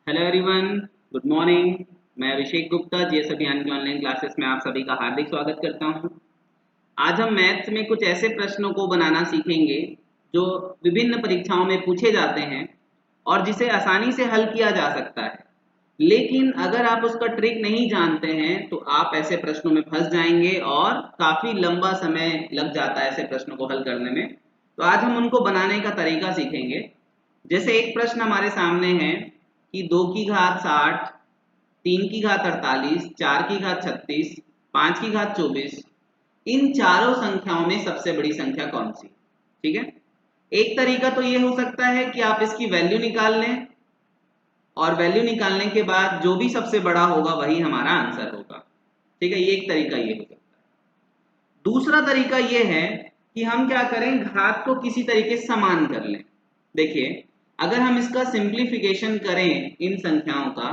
Hello everyone, good morning. मैं Abhishek Gupta GS अभियान की ऑनलाइन क्लासेस में आप सभी का हार्दिक स्वागत करता हूं। आज हम मैथ्स में कुछ ऐसे प्रश्नों को बनाना सीखेंगे जो विभिन्न परीक्षाओं में पूछे जाते हैं और जिसे आसानी से हल किया जा सकता है। लेकिन अगर आप उसका ट्रिक नहीं जानते हैं तो आप ऐसे प्रश्नों में फंस जाएंगे और काफ़ी लंबा समय लग जाता है ऐसे प्रश्नों को हल करने में। तो आज हम उनको बनाने का तरीका सीखेंगे। जैसे एक प्रश्न हमारे सामने है कि 2 की घात 60, 3 की घात 48, 4 की घात 36, 5 की घात 24, इन चारों संख्याओं में सबसे बड़ी संख्या कौन सी। ठीक है, एक तरीका तो ये हो सकता है कि आप इसकी वैल्यू निकाल लें और वैल्यू निकालने के बाद जो भी सबसे बड़ा होगा वही हमारा आंसर होगा। ठीक है, ये एक तरीका ये हो सकता है। दूसरा तरीका ये है कि हम क्या करें, घात को किसी तरीके से समान कर लें। देखिए, अगर हम इसका सिंप्लीफिकेशन करें इन संख्याओं का,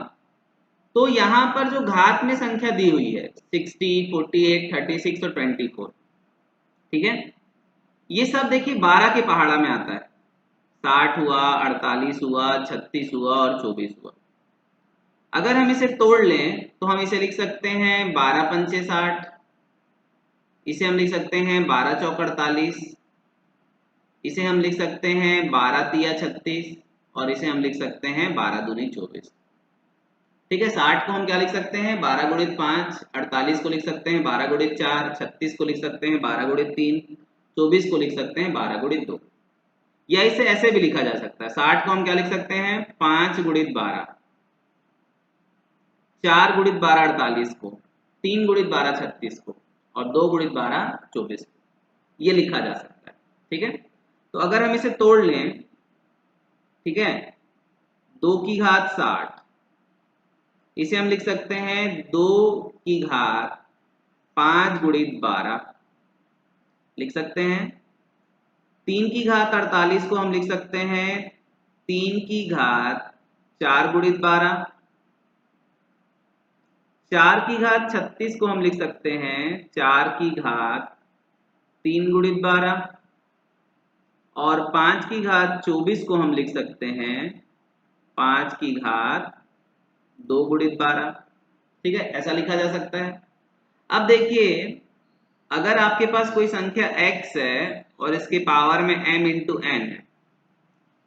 तो यहाँ पर जो घात में संख्या दी हुई है 60, 48, 36 और 24, ठीक है, ये सब देखिए 12 के पहाड़ा में आता है। 60 हुआ, 48 हुआ, 36 हुआ और 24 हुआ। अगर हम इसे तोड़ लें तो हम इसे लिख सकते हैं 12 पंचे 60, इसे हम लिख सकते हैं 12 चौक 48, इसे हम लिख सकते हैं 12 तिया 36 और इसे हम लिख सकते हैं 12 दूनी 24। ठीक है, 60 को हम क्या लिख सकते हैं 12 गुणित 5, 48 को लिख सकते हैं 12 गुणित 4, 36 को लिख सकते हैं 12 गुणित 3, 24 को लिख सकते हैं 12 गुणित 2। या इसे ऐसे भी लिखा जा सकता है, 60 को हम क्या लिख सकते हैं 5 गुणित 12, 4 गुणित 12 48 को, 3 गुणित 12 36 को और 2 गुणित 12 24 को। ये लिखा जा सकता है। ठीक है, तो अगर हम इसे तोड़ लें, ठीक है, 2 की घात 60, इसे हम लिख सकते हैं 2 की घात 5 गुणित 12 लिख सकते हैं। 3 की घात 48 को हम लिख सकते हैं 3 की घात 4 गुणित 12। 4 की घात 36 को हम लिख सकते हैं 4 की घात 3 गुणित 12 और 5 की घात 24 को हम लिख सकते हैं 5 की घात 2 गुणित 12। ठीक है, ऐसा लिखा जा सकता है। अब देखिए, अगर आपके पास कोई संख्या x है और इसके पावर में m इंटू n है,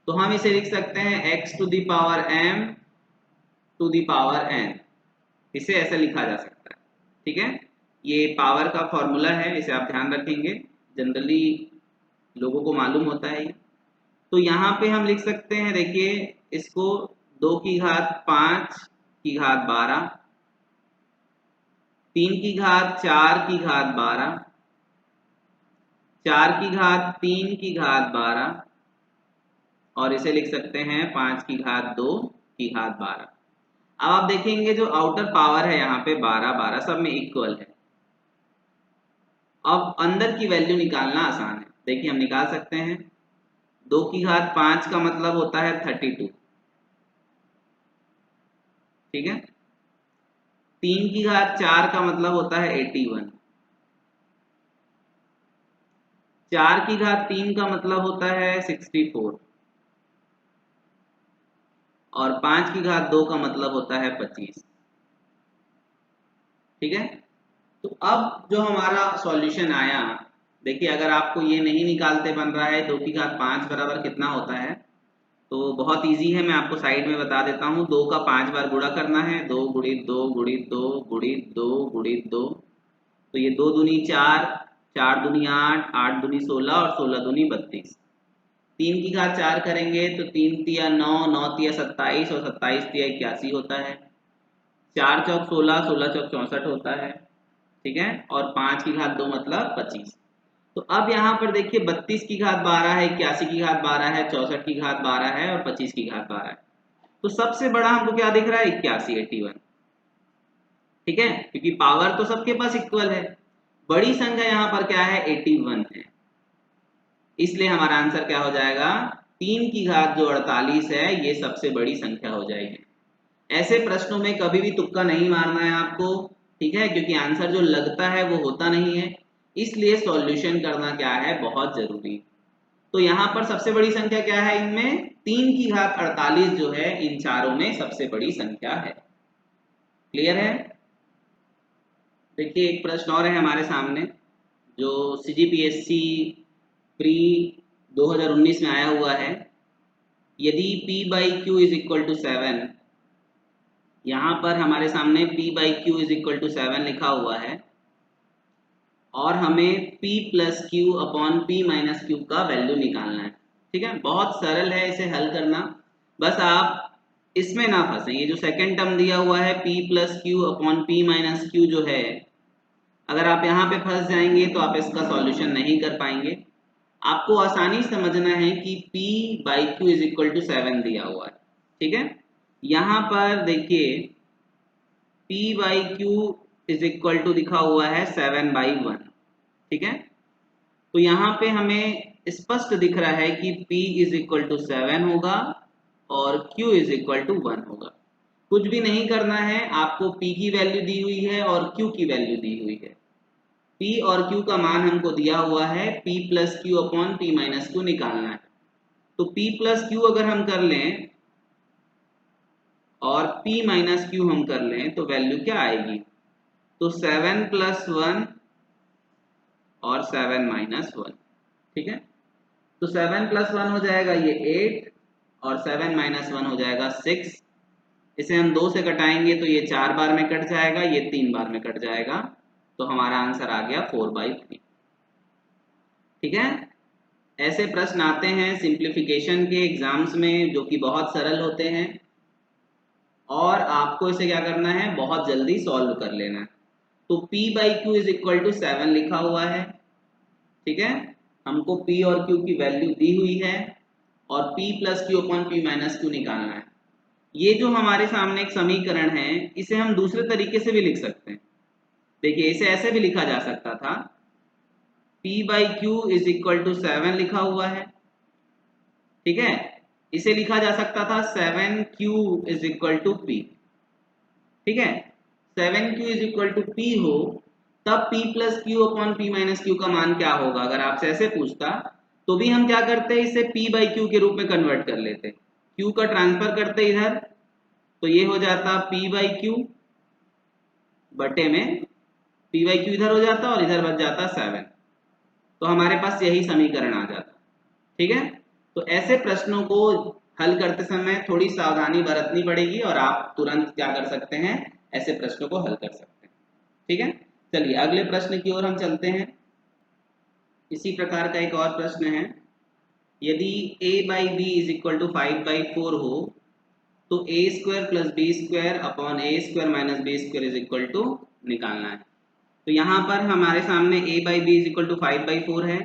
तो हम इसे लिख सकते हैं x to the power m to the power n। इसे ऐसे लिखा जा सकता है। ठीक है, ये पावर का फॉर्मूला है, इसे आप ध्यान रखेंगे, जनरली लोगों को मालूम होता है ये। तो यहाँ पे हम लिख सकते हैं, देखिए इसको 2 की घात 5 की घात 12, 3 की घात 4 की घात 12, 4 की घात 3 की घात 12 और इसे लिख सकते हैं 5 की घात 2 की घात 12। अब आप देखेंगे जो आउटर पावर है यहाँ पे 12 12 सब में इक्वल है। अब अंदर की वैल्यू निकालना आसान है। देखिए हम निकाल सकते हैं, 2 की घात 5 का मतलब होता है 32। ठीक है, 3 की घात 4 का मतलब होता है 81, 4 की घात 3 का मतलब होता है 64 और 5 की घात 2 का मतलब होता है 25। ठीक है, तो अब जो हमारा सॉल्यूशन आया, देखिए अगर आपको ये नहीं निकालते बन रहा है 2 की घात 5 बराबर कितना होता है, तो बहुत इजी है, मैं आपको साइड में बता देता हूँ। 2 का 5 बार गुणा करना है, 2 गुणित 2 गुणित 2 गुणित 2 गुणित 2, तो ये 2 दूनी 4, 4 दूनी 8, 8 दूनी 16 और 16 दूनी 32। 3 की घात 4 करेंगे तो 3 तिया 9, 9 तिया 27 और 27 तिया 81 होता है। 4 चौक 16, 16 चौक 64 होता है। ठीक है, और 5 की घात 2 मतलब 25। तो अब यहाँ पर देखिए 32 की घात 12 है, 81 की घात 12 है, 64 की घात 12 है और 25 की घात 12 है। तो सबसे बड़ा हमको क्या दिख रहा है 81, 81। ठीक है, क्योंकि पावर तो सबके पास इक्वल है। बड़ी संख्या यहाँ पर क्या है 81 है, इसलिए हमारा आंसर क्या हो जाएगा 3 की घात जो 48 है ये सबसे बड़ी संख्या हो जाएगी। ऐसे प्रश्नों में कभी भी तुक्का नहीं मारना है आपको। ठीक है, क्योंकि आंसर जो लगता है वो होता नहीं है, इसलिए सॉल्यूशन करना क्या है बहुत जरूरी। तो यहाँ पर सबसे बड़ी संख्या क्या है इनमें? 3 की घात 48 जो है इन चारों में सबसे बड़ी संख्या है। क्लियर है? देखिए एक प्रश्न और है हमारे सामने जो CGPSC प्री 2019 में आया हुआ है। यदि P/Q इज इक्वल टू 7, यहाँ पर हमारे सामने P/Q इज इक्वल टू 7 लिखा हुआ है और हमें P plus Q upon P minus Q का वैल्यू निकालना है। ठीक है, बहुत सरल है इसे हल करना, बस आप इसमें ना फंसे। ये जो सेकंड टर्म दिया हुआ है P plus Q upon P minus Q जो है, अगर आप यहाँ पे फंस जाएंगे तो आप इसका सॉल्यूशन नहीं कर पाएंगे। आपको आसानी समझना है कि P/Q इज इक्वल टू 7 दिया हुआ है। ठीक है, यहाँ पर देखिए P/Q इज इक्वल टू लिखा हुआ है 7/1। ठीक है, तो यहाँ पे हमें स्पष्ट दिख रहा है कि P इज इक्वल टू 7 होगा और Q इज इक्वल टू 1 होगा। कुछ भी नहीं करना है, आपको P की वैल्यू दी हुई है और Q की वैल्यू दी हुई है। P और Q का मान हमको दिया हुआ है, P plus Q upon P minus Q निकालना है। तो P प्लस क्यू अगर हम कर लें और P माइनस क्यू हम कर लें तो वैल्यू क्या आएगी? तो 7 प्लस 1 और 7 माइनस 1। ठीक है, तो 7 प्लस 1 हो जाएगा ये 8 और 7 माइनस 1 हो जाएगा 6। इसे हम 2 से कटाएंगे तो ये 4 बार में कट जाएगा, ये 3 बार में कट जाएगा, तो हमारा आंसर आ गया 4/3। ठीक है, ऐसे प्रश्न आते हैं सिंप्लीफिकेशन के एग्जाम्स में जो कि बहुत सरल होते हैं और आपको इसे क्या करना है, बहुत जल्दी सॉल्व कर लेना है। तो P/Q इज इक्वल टू 7 लिखा हुआ है। ठीक है, हमको P और Q की वैल्यू दी हुई है और P plus Q upon P minus Q निकालना है। ये जो हमारे सामने एक समीकरण है, इसे हम दूसरे तरीके से भी लिख सकते हैं। देखिए इसे ऐसे भी लिखा जा सकता था, P/Q इज इक्वल टू 7 लिखा हुआ है। ठीक है, इसे लिखा जा सकता था 7Q is equal to P। ठीक है, 7Q is equal to P हो तब P plus Q upon P minus Q का मान क्या होगा? अगर आपसे ऐसे पूछता तो भी हम क्या करते, इसे P/Q के रूप में कन्वर्ट कर लेते, Q का ट्रांसफर करते इधर, तो ये हो जाता P/Q बटे में P/Q इधर हो जाता और इधर बच जाता 7, तो हमारे पास यही समीकरण आ जाता। ठीक है, तो ऐसे प्रश्नों को हल करते समय थोड़ी सावधानी बरतनी पड़ेगी और आप तुरंत क्या कर सकते हैं, ऐसे प्रश्नों को हल कर सकते हैं। ठीक है, चलिए अगले प्रश्न की ओर हम चलते हैं। इसी प्रकार का एक और प्रश्न है, यदि A/B इज इक्वल टू 5/4 हो तो A² plus B² upon A² minus B² is equal to निकालना है। तो यहाँ पर हमारे सामने A/B इज इक्वल टू 5/4 है,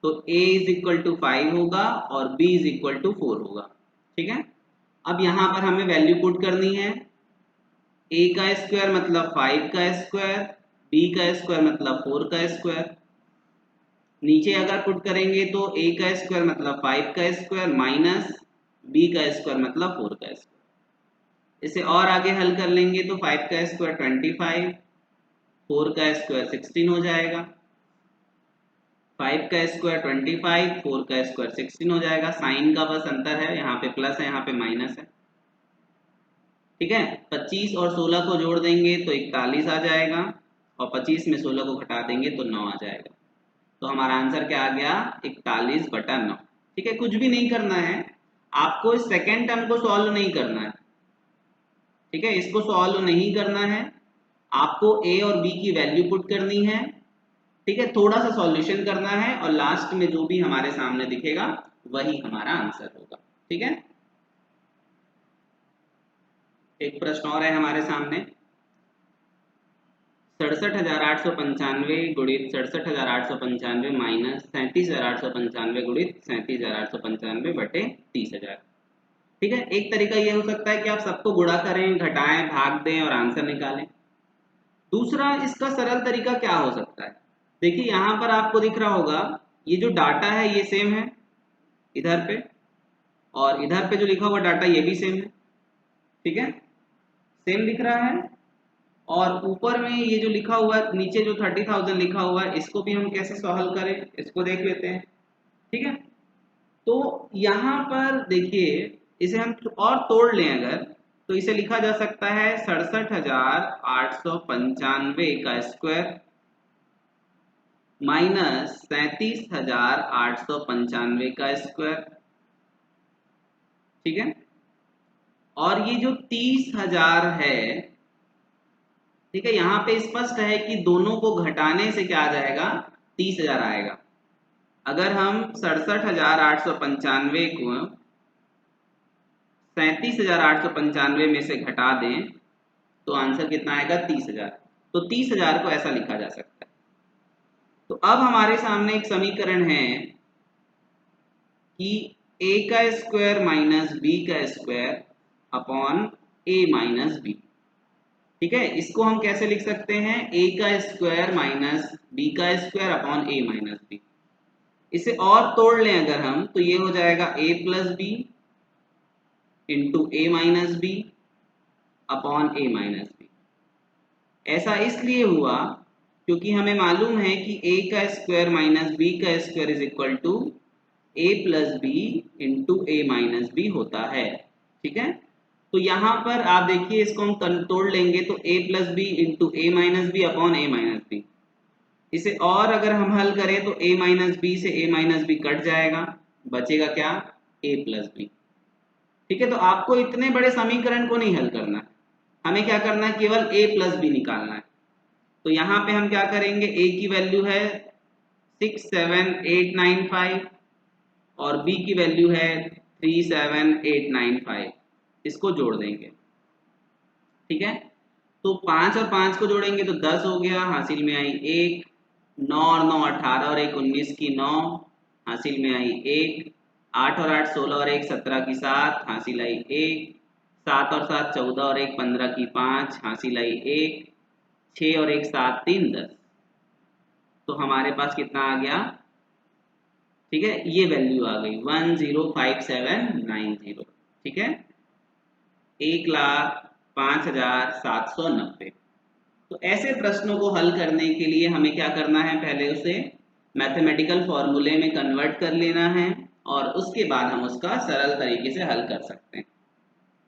तो A इज इक्वल टू 5 होगा और B इज इक्वल टू 4 होगा। ठीक है, अब यहाँ पर हमें वैल्यू पुट करनी है। A का स्क्वायर मतलब 5 का स्क्वायर, B का स्क्वायर मतलब 4 का स्क्वायर। नीचे अगर पुट करेंगे तो A का स्क्वायर मतलब 5 का स्क्वायर माइनस B का स्क्वायर मतलब 4 का स्क्वायर। इसे और आगे हल कर लेंगे तो 5 का स्क्वायर 25, 4 का स्क्वायर 16 हो जाएगा। 5 का स्क्वायर 25, 4 का स्क्वायर 16 हो जाएगा। साइन का बस अंतर है, यहाँ पे प्लस है यहाँ पे माइनस है। ठीक है, 25 और 16 को जोड़ देंगे तो 41 आ जाएगा और 25 में 16 को घटा देंगे तो 9 आ जाएगा। तो हमारा आंसर क्या आ गया, 41/9। ठीक है, कुछ भी नहीं करना है आपको, इस सेकेंड टर्म को सॉल्व नहीं करना है। ठीक है, इसको सॉल्व नहीं करना है, आपको A और B की वैल्यू पुट करनी है। ठीक है, थोड़ा सा सॉल्यूशन करना है और लास्ट में जो भी हमारे सामने दिखेगा वही हमारा आंसर होगा। ठीक है, एक प्रश्न और है हमारे सामने, 67,895 गुणित 67,895 माइनस 37,895 गुणित 37,895 बटे 30,000। ठीक है, एक तरीका ये हो सकता है कि आप सबको गुणा करें, घटाएं, भाग दें और आंसर निकालें। दूसरा इसका सरल तरीका क्या हो सकता है, देखिए यहाँ पर आपको दिख रहा होगा ये जो डाटा है ये सेम है इधर पे, और इधर पे जो लिखा हुआ डाटा ये भी सेम है। ठीक है, सेम दिख रहा है, और ऊपर में ये जो लिखा हुआ है नीचे जो 30,000 लिखा हुआ है इसको भी हम कैसे सॉल्व करें इसको देख लेते हैं। ठीक है, तो यहाँ पर देखिए, इसे हम और तोड़ लें अगर, तो इसे लिखा जा सकता है 67,895 का स्क्वायर माइनस 37,895 का स्क्वायर। ठीक है, और ये जो 30,000 है, ठीक है, यहाँ पे स्पष्ट है कि दोनों को घटाने से क्या आ जाएगा, 30,000 आएगा। अगर हम 67,895 को 37,895 में से घटा दें तो आंसर कितना आएगा, 30,000। तो 30,000 को ऐसा लिखा जा सकता है। तो अब हमारे सामने एक समीकरण है कि a का स्क्वायर माइनस बी का square upon a minus B. ठीक है, इसको हम कैसे लिख सकते हैं, a का स्क्वायर माइनस बी का square upon a minus B. इसे और तोड़ लें अगर हम, तो ये हो जाएगा a plus B into A minus B upon A minus B. ऐसा इसलिए हुआ क्योंकि हमें मालूम है कि a का स्क्वायर माइनस बी का square is equal to a plus B into A minus B होता है। ठीक है, तो यहाँ पर आप देखिए, इसको हम तोड़ लेंगे तो a plus B into A minus B upon A minus B. इसे और अगर हम हल करें तो a माइनस बी से a माइनस बी कट जाएगा, बचेगा क्या, a प्लस बी। ठीक है, तो आपको इतने बड़े समीकरण को नहीं हल करना है, हमें क्या करना है, केवल a प्लस बी निकालना है। तो यहाँ पे हम क्या करेंगे, a की वैल्यू है 67895 और b की वैल्यू है 37895, इसको जोड़ देंगे। ठीक है, तो 5 और 5 को जोड़ेंगे तो 10 हो गया, हासिल में आई 1, 9 और 9 18 और 1 19 की 9, हासिल में आई 1, 8 और 8 16 और 1 17 की 7, हासिल आई 1, 7 और 7 14 और 1 15 की 5, हासिल आई 1, 6 और 1 7 3 10। तो हमारे पास कितना आ गया, ठीक है, ये वैल्यू आ गई 105790। ठीक है, 1,05,790। तो ऐसे प्रश्नों को हल करने के लिए हमें क्या करना है, पहले उसे मैथमेटिकल फॉर्मूले में कन्वर्ट कर लेना है और उसके बाद हम उसका सरल तरीके से हल कर सकते हैं।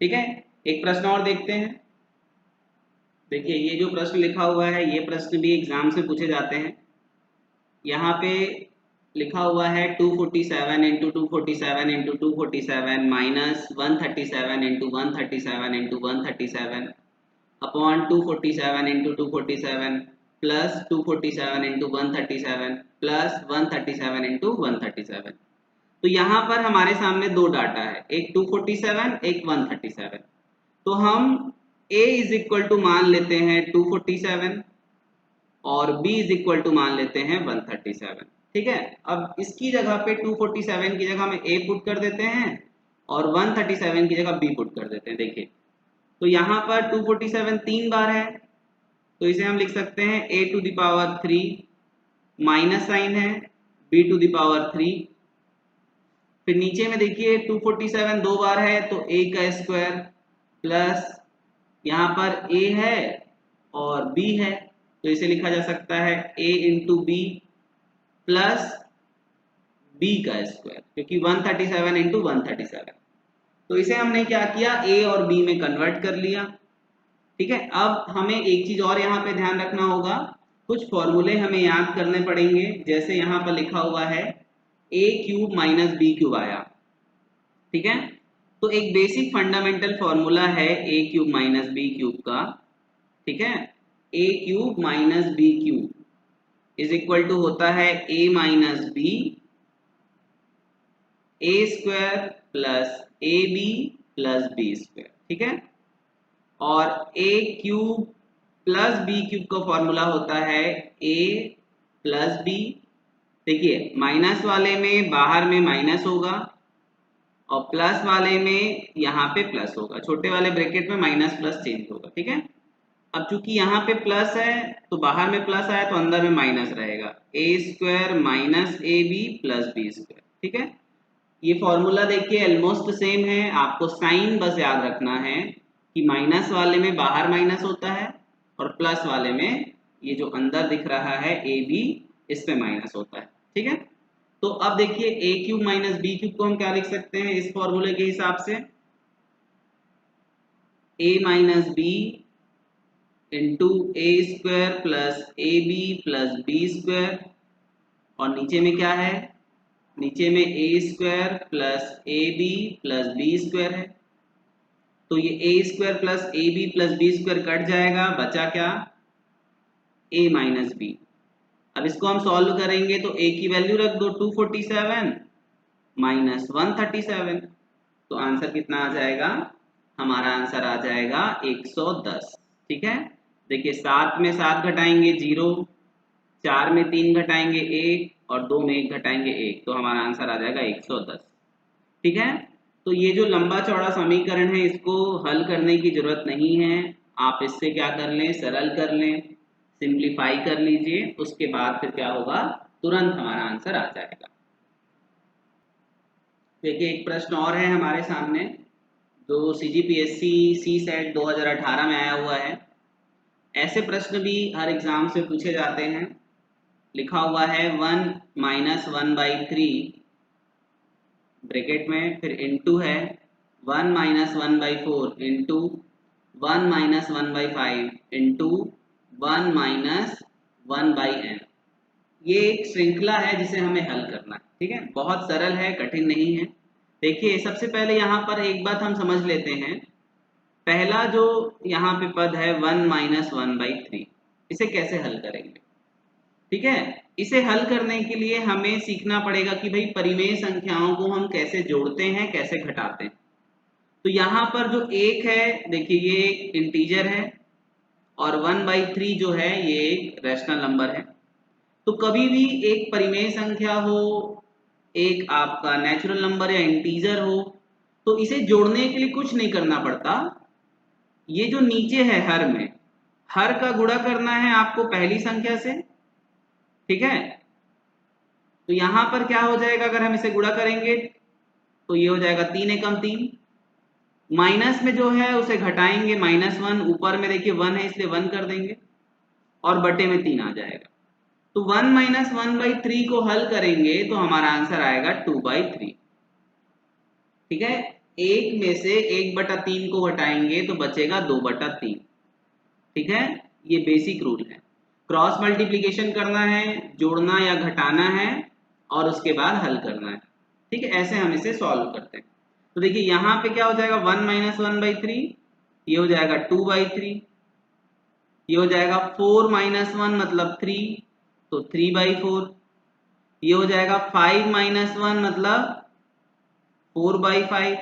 ठीक है, एक प्रश्न और देखते हैं। देखिए, ये जो प्रश्न लिखा हुआ है, ये प्रश्न भी एग्जाम से पूछे जाते हैं। यहाँ पे लिखा हुआ है 247 into 247 into 247 minus 137 into 137 into 137 upon 247 into 247 plus 247 into 137 plus 137 into 137। तो यहाँ पर हमारे सामने दो डाटा है, एक 247 एक 137। तो हम a इज इक्वल टू मान लेते हैं 247 और b इज इक्वल टू मान लेते हैं 137। ठीक है, अब इसकी जगह पे 247 की जगह में a पुट कर देते हैं और 137 की जगह b पुट कर देते हैं। देखिए, तो यहाँ पर 247 3 बार है, तो इसे हम लिख सकते हैं a to the power 3 minus sign है b टू द पावर 3। फिर नीचे में देखिए 247 दो बार है तो a का स्क्वायर प्लस यहाँ पर a है और b है, तो इसे लिखा जा सकता है a into B plus b का स्क्वायर, क्योंकि 137 इंटू 137। तो इसे हमने क्या किया, a और b में कन्वर्ट कर लिया। ठीक है, अब हमें एक चीज और यहाँ पे ध्यान रखना होगा, कुछ फॉर्मूले हमें याद करने पड़ेंगे। जैसे यहाँ पर लिखा हुआ है a cube minus B cube आया। ठीक है, तो एक बेसिक फंडामेंटल फॉर्मूला है a cube minus B cube का। ठीक है, a cube minus B cube is equal to होता है a minus B A square plus A B plus B square. ठीक है, और a cube plus B cube का फॉर्मूला होता है a प्लस बी। देखिए, माइनस वाले में बाहर में माइनस होगा और प्लस वाले में यहाँ पे प्लस होगा, छोटे वाले ब्रैकेट में माइनस प्लस चेंज होगा। ठीक है, अब चूंकि यहाँ पे प्लस है तो बाहर में प्लस आया तो अंदर में माइनस रहेगा, A square minus A B plus B square. ठीक है, ये फॉर्मूला देखिए ऑलमोस्ट सेम है, आपको साइन बस याद रखना है कि माइनस वाले में बाहर माइनस होता है और प्लस वाले में ये जो अंदर दिख रहा है ए बी, इस पे माइनस होता है। ठीक है, तो अब देखिए ए क्यूब माइनस बी क्यूब को हम क्या लिख सकते हैं इस फॉर्मूले के हिसाब से, A minus B into A square plus A B plus B square, और नीचे में क्या है, नीचे में A square plus A B plus B square है। तो ये A square plus A B plus B square cut जाएगा, बचा क्या, ए माइनस बी। अब इसको हम सॉल्व करेंगे तो a की वैल्यू रख दो 247 माइनस 137, तो आंसर कितना आ जाएगा, हमारा आंसर आ जाएगा 110। ठीक है, देखिए 7 में 7 घटाएंगे 0, 4 में 3 घटाएंगे 1 और 2 में 1 घटाएंगे 1, तो हमारा आंसर आ जाएगा 110। ठीक है, तो ये जो लंबा चौड़ा समीकरण है इसको हल करने की जरूरत नहीं है, आप इससे क्या कर लें, सरल कर लें, सिंप्लीफाई कर लीजिए, उसके बाद फिर क्या होगा, तुरंत हमारा आंसर आ जाएगा। देखिए एक प्रश्न और है हमारे सामने जो CGPSC CSET 2018 में आया हुआ है। ऐसे प्रश्न भी हर एग्जाम से पूछे जाते हैं। लिखा हुआ है 1 माइनस 1/3 ब्रैकेट में, फिर इनटू है 1 minus 1/4 into 1 minus 1/5 into 1 minus 1/n। ये एक श्रृंखला है जिसे हमें हल करना है। ठीक है, बहुत सरल है, कठिन नहीं है। देखिए सबसे पहले यहाँ पर एक बात हम समझ लेते हैं, पहला जो यहाँ पे पद है 1 माइनस 1/3, इसे कैसे हल करेंगे। ठीक है, इसे हल करने के लिए हमें सीखना पड़ेगा कि भाई परिमेय संख्याओं को हम कैसे जोड़ते हैं, कैसे घटाते हैं। तो यहाँ पर जो 1 है, देखिए ये एक इंटीजर है, और 1/3 जो है ये एक रैशनल नंबर है। तो कभी भी एक परिमेय संख्या हो, एक आपका नेचुरल नंबर या इंटीजर हो, तो इसे जोड़ने के लिए कुछ नहीं करना पड़ता। ये जो नीचे है हर में, हर का गुणा करना है आपको पहली संख्या से। ठीक है, तो यहां पर क्या हो जाएगा, अगर हम इसे गुणा करेंगे तो ये हो जाएगा 3 एकम 3, माइनस में जो है उसे घटाएंगे -1, ऊपर में देखिए 1 है इसलिए 1 कर देंगे, और बटे में 3 आ जाएगा। तो 1 माइनस 1/3 को हल करेंगे तो हमारा आंसर आएगा 2/3। ठीक है, एक में से 1/3 को घटाएंगे तो बचेगा 2/3। ठीक है, ये बेसिक रूल है। क्रॉस मल्टीप्लिकेशन करना है, जोड़ना या घटाना है, और उसके बाद हल करना है। ठीक है, ऐसे हम इसे सॉल्व करते हैं। तो देखिए यहाँ पे क्या हो जाएगा 1 माइनस 1/3, ये हो जाएगा 2/3, ये हो जाएगा 4 माइनस 1 मतलब 3, तो 3/4, ये हो जाएगा 5 माइनस 1 मतलब 4/5।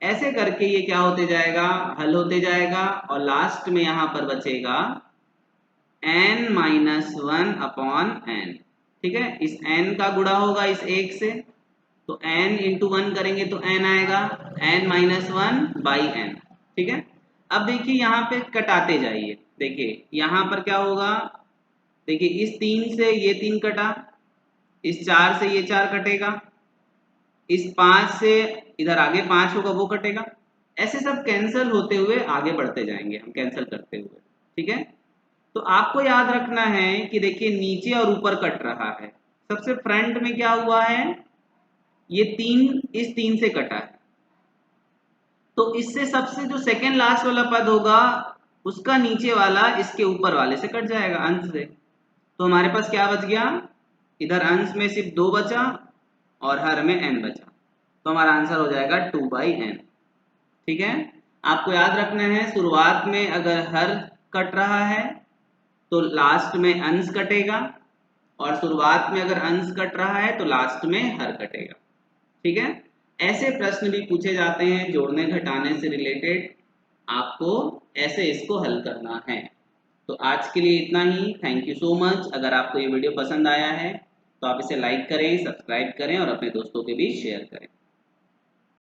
ऐसे करके ये क्या होते जाएगा, हल होते जाएगा, और लास्ट में यहाँ पर बचेगा n-1/n। ठीक है, इस n का गुणा होगा इस 1 से, तो n इंटू 1 करेंगे तो n आएगा, n-1/n। ठीक है, अब देखिए यहाँ पे कटाते जाइए। देखिए यहाँ पर क्या होगा, देखिए इस 3 से ये 3 कटा, इस 4 से ये 4 कटेगा, इस 5 से इधर आगे 5 होगा वो कटेगा, ऐसे सब कैंसिल होते हुए आगे बढ़ते जाएंगे हम कैंसिल करते हुए। ठीक है, तो आपको याद रखना है कि देखिए नीचे और ऊपर कट रहा है। सबसे फ्रंट में क्या हुआ है, ये 3 इस 3 से कटा है, तो इससे सबसे जो सेकेंड लास्ट वाला पद होगा उसका नीचे वाला इसके ऊपर वाले से कट जाएगा, अंश से। तो हमारे पास क्या बच गया, इधर अंश में सिर्फ 2 बचा और हर में n बचा, तो हमारा आंसर हो जाएगा 2/n। ठीक है, आपको याद रखना है शुरुआत में अगर हर कट रहा है तो लास्ट में अंश कटेगा, और शुरुआत में अगर अंश कट रहा है तो लास्ट में हर कटेगा। ठीक है, ऐसे प्रश्न भी पूछे जाते हैं जोड़ने घटाने से रिलेटेड, आपको ऐसे इसको हल करना है। तो आज के लिए इतना ही, थैंक यू सो मच। अगर आपको ये वीडियो पसंद आया है तो आप इसे लाइक करें, सब्सक्राइब करें और अपने दोस्तों के बीच शेयर करें।